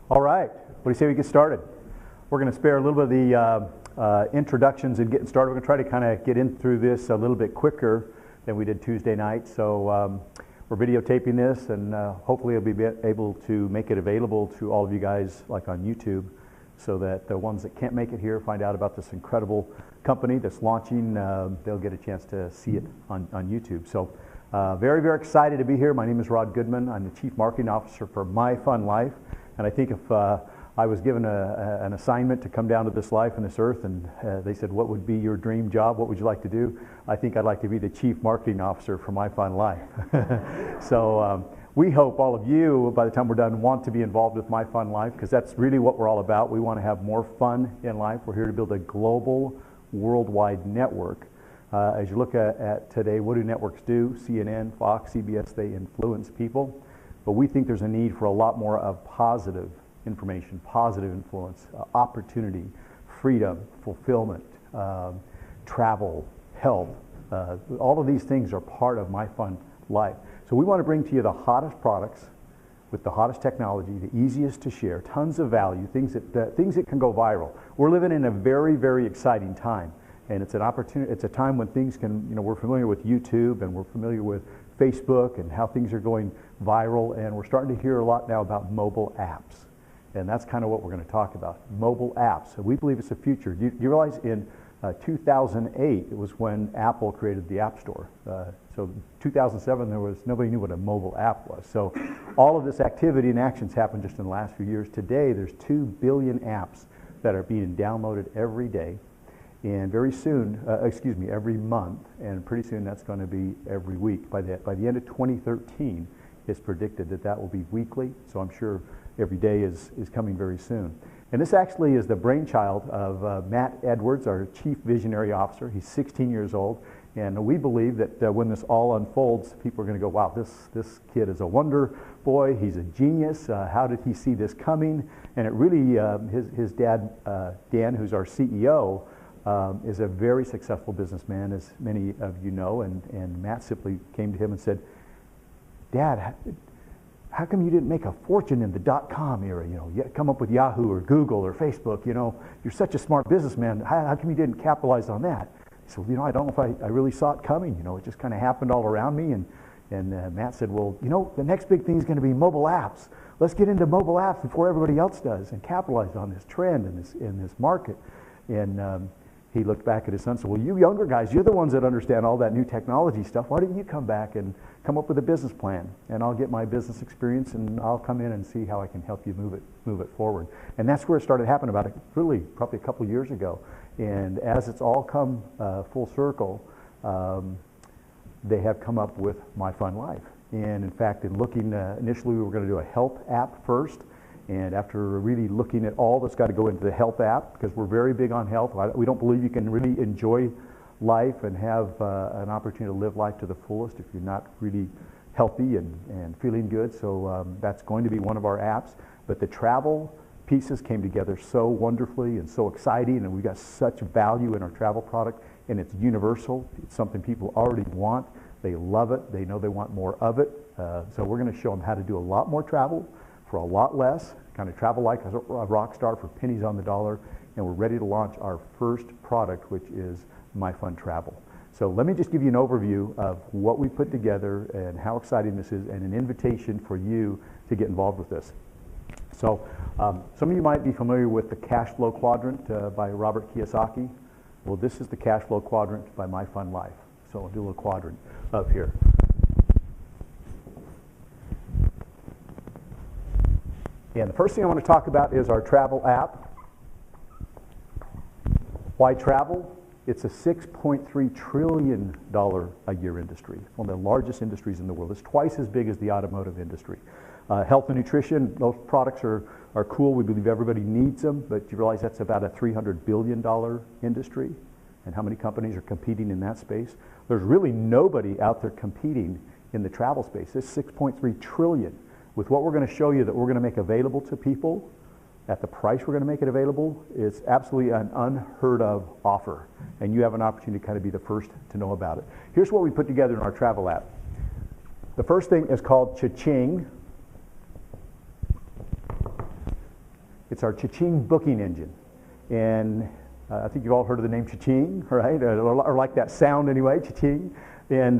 All right, what do you say we get started? We're going to spare a little bit of the introductions and getting started. We're going to try to kind of get in through this a little bit quicker than we did Tuesday night. So we're videotaping this, and hopefully I'll be able to make it available to all of you guys like on YouTube, so that the ones that can't make it here find out about this incredible company that's launching. They'll get a chance to see it on YouTube. So very, very excited to be here. My name is Rod Goodman. I'm the Chief Marketing Officer for FunLife. And I think if I was given an assignment to come down to this life and this earth, and they said, what would be your dream job? What would you like to do? I think I'd like to be the Chief Marketing Officer for FunLife. So we hope all of you, by the time we're done, want to be involved with FunLife, because that's really what we're all about. We want to have more fun in life. We're here to build a global, worldwide network. As you look at today, what do networks do? CNN, Fox, CBS, they influence people. But we think there's a need for a lot more of positive information, positive influence, opportunity, freedom, fulfillment, travel, health. All of these things are part of FunLife. So we want to bring to you the hottest products with the hottest technology, the easiest to share, tons of value, things that can go viral. We're living in a very, very exciting time. And it's an opportunity, it's a time when things can, we're familiar with YouTube and we're familiar with Facebook and how things are going viral, and we're starting to hear a lot now about mobile apps. And that's kind of what we're going to talk about, mobile apps. So we believe it's the future. You realize in 2008, it was when Apple created the App Store. So 2007, nobody knew what a mobile app was. So all of this activity and actions happened just in the last few years. Today, there's 2 billion apps that are being downloaded every day. And very soon, every month, and pretty soon that's going to be every week. By the end of 2013, it's predicted that will be weekly, so I'm sure every day is coming very soon. And this actually is the brainchild of Matt Edwards, our Chief Visionary Officer. He's 16 years old, and we believe that when this all unfolds, people are going to go, wow, this kid is a wonder boy, he's a genius, how did he see this coming? And it really, his dad, Dan, who's our CEO, is a very successful businessman, as many of you know, and Matt simply came to him and said, Dad, how come you didn't make a fortune in the .com era? Come up with Yahoo or Google or Facebook. You're such a smart businessman. How come you didn't capitalize on that? He said, I don't know if I really saw it coming. It just kind of happened all around me. And Matt said, well, the next big thing is going to be mobile apps. Let's get into mobile apps before everybody else does and capitalize on this trend in this market. And he looked back at his son and said, well, you younger guys, you're the ones that understand all that new technology stuff. Why don't you come back and come up with a business plan? And I'll get my business experience and I'll come in and see how I can help you move it forward. And that's where it started happening probably a couple years ago. And as it's all come full circle, they have come up with FunLife. And in fact, in looking, initially we were going to do a health app first. And after really looking at all that's got to go into the health app, because we're very big on health, we don't believe you can really enjoy life and have an opportunity to live life to the fullest if you're not really healthy and feeling good. So that's going to be one of our apps. But the travel pieces came together so wonderfully and so exciting, and we got such value in our travel product, and it's universal. It's something people already want. They love it. They know they want more of it. So we're going to show them how to do a lot more travel for a lot less, kind of travel like a rock star for pennies on the dollar, and we're ready to launch our first product, which is FunTravel. So let me just give you an overview of what we put together and how exciting this is, and an invitation for you to get involved with this. So some of you might be familiar with the cash flow quadrant by Robert Kiyosaki. Well, this is the cash flow quadrant by FunLife. So I'll do a little quadrant up here. And the first thing I want to talk about is our travel app. Why travel? It's a $6.3 trillion a year industry, one of the largest industries in the world. It's twice as big as the automotive industry. Health and nutrition, those products are cool. We believe everybody needs them, but you realize that's about a $300 billion industry. And how many companies are competing in that space? There's really nobody out there competing in the travel space. It's $6.3 trillion. With what we're going to show you that we're going to make available to people at the price we're going to make it available, it's absolutely an unheard of offer. And you have an opportunity to kind of be the first to know about it. Here's what we put together in our travel app. The first thing is called Cha-Ching. It's our cha-ching booking engine. And I think you've all heard of the name cha-ching, right? Or like that sound anyway, cha-ching. And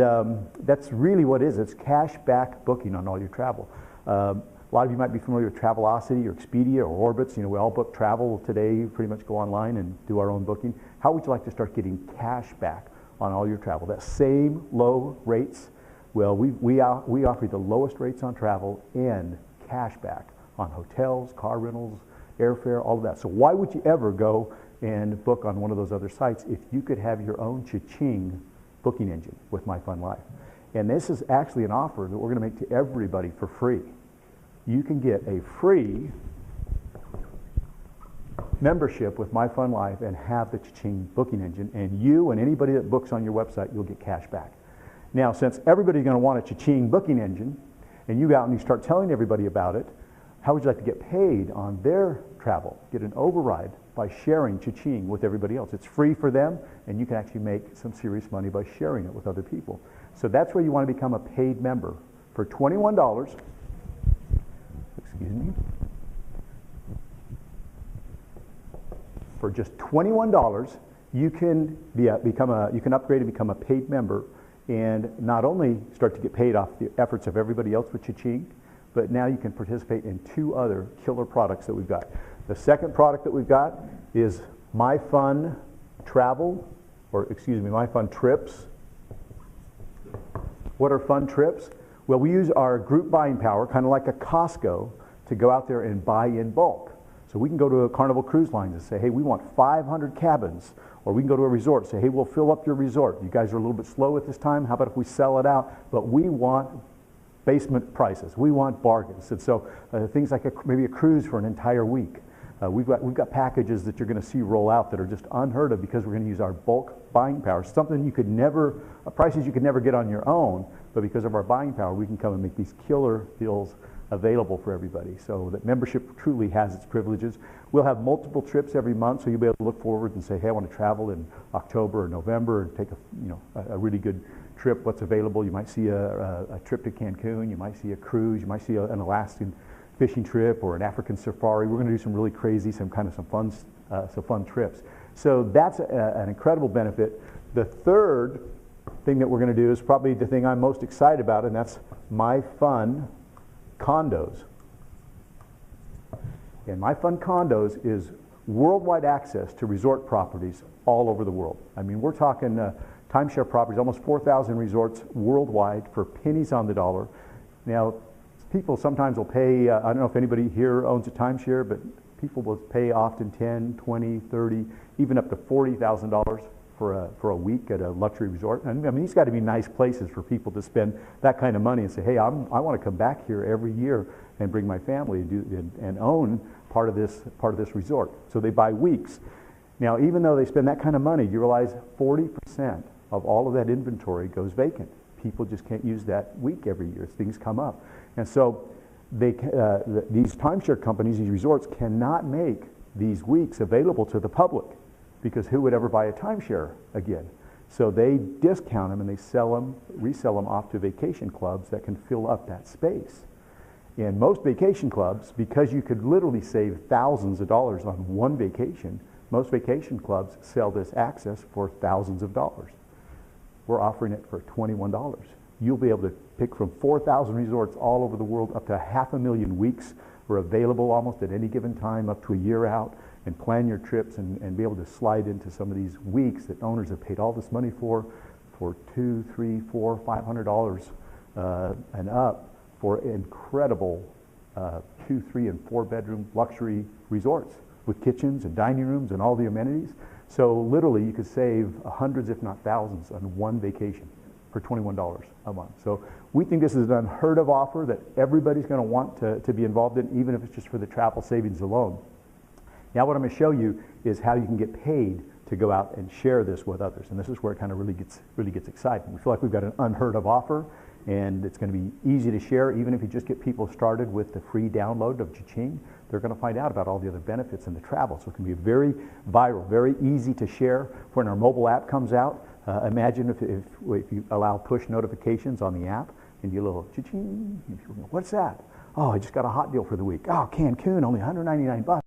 that's really what it is. It's cash back booking on all your travel. A lot of you might be familiar with Travelocity or Expedia or Orbitz. You know, we all book travel today, pretty much go online and do our own booking. How would you like to start getting cash back on all your travel? That same low rates. Well, we offer the lowest rates on travel and cash back on hotels, car rentals, airfare, all of that. So why would you ever go and book on one of those other sites if you could have your own cha-ching booking engine with My FunLife? And this is actually an offer that we're going to make to everybody for free. You can get a free membership with My FunLife and have the cha-ching booking engine, and you and anybody that books on your website, you'll get cash back. Now, since everybody's going to want a cha-ching booking engine, and you go out and you start telling everybody about it, how would you like to get paid on their travel? Get an override by sharing cha-ching with everybody else. It's free for them, and you can actually make some serious money by sharing it with other people. So that's where you want to become a paid member. For $21, excuse me, for just $21, you can you can upgrade and become a paid member, and not only start to get paid off the efforts of everybody else with cha-ching, but now you can participate in 2 other killer products that we've got. The second product that we've got is My Fun Travel, or excuse me, My Fun Trips. What are fun trips? Well, we use our group buying power, kind of like a Costco, to go out there and buy in bulk. So we can go to a Carnival Cruise Lines and say, hey, we want 500 cabins. Or we can go to a resort and say, hey, we'll fill up your resort. You guys are a little bit slow at this time. How about if we sell it out? But we want basement prices. We want bargains. And so things like maybe a cruise for an entire week. We've got packages that you're going to see roll out that are just unheard of because we're going to use our bulk buying power. Something you could never, prices you could never get on your own, but because of our buying power, we can come and make these killer deals available for everybody. So that membership truly has its privileges. We'll have multiple trips every month, so you'll be able to look forward and say, hey, I want to travel in October or November and take a really good trip. What's available? You might see a trip to Cancun. You might see a cruise. You might see an Alaskan fishing trip or an African safari. We're going to do some really crazy, some fun trips. So that's an incredible benefit. The third thing that we're going to do is probably the thing I'm most excited about, and that's My Fun Condos. And My Fun Condos is worldwide access to resort properties all over the world. I mean, we're talking timeshare properties, almost 4,000 resorts worldwide for pennies on the dollar. Now, people sometimes will pay, I don't know if anybody here owns a timeshare, but people will pay often 10, 20, 30, even up to $40,000 for a week at a luxury resort. And I mean, these got to be nice places for people to spend that kind of money and say, hey, I want to come back here every year and bring my family and own part of this resort. So they buy weeks. Now, even though they spend that kind of money, you realize 40% of all of that inventory goes vacant. People just can't use that week every year. Things come up. And so these timeshare companies, these resorts, cannot make these weeks available to the public because who would ever buy a timeshare again? So they discount them and they resell them off to vacation clubs that can fill up that space. And most vacation clubs, because you could literally save thousands of dollars on one vacation, most vacation clubs sell this access for thousands of dollars. We're offering it for $21. You'll be able to pick from 4,000 resorts all over the world. Up to 500,000 weeks are available almost at any given time, up to a year out, and plan your trips and be able to slide into some of these weeks that owners have paid all this money for $200, $300, $400, $500 and up for incredible 2, 3, and 4 bedroom luxury resorts with kitchens and dining rooms and all the amenities. So literally you could save hundreds if not thousands on one vacation for $21 a month. So we think this is an unheard of offer that everybody's going to want to be involved in, even if it's just for the travel savings alone. Now what I'm going to show you is how you can get paid to go out and share this with others. And this is where it kind of really gets exciting. We feel like we've got an unheard of offer, and it's going to be easy to share. Even if you just get people started with the free download of cha-ching, they're going to find out about all the other benefits and the travel. So it can be very viral, very easy to share. When our mobile app comes out, imagine if you allow push notifications on the app and you get a little cha-ching. What's that? Oh, I just got a hot deal for the week. Oh, Cancun, only $199.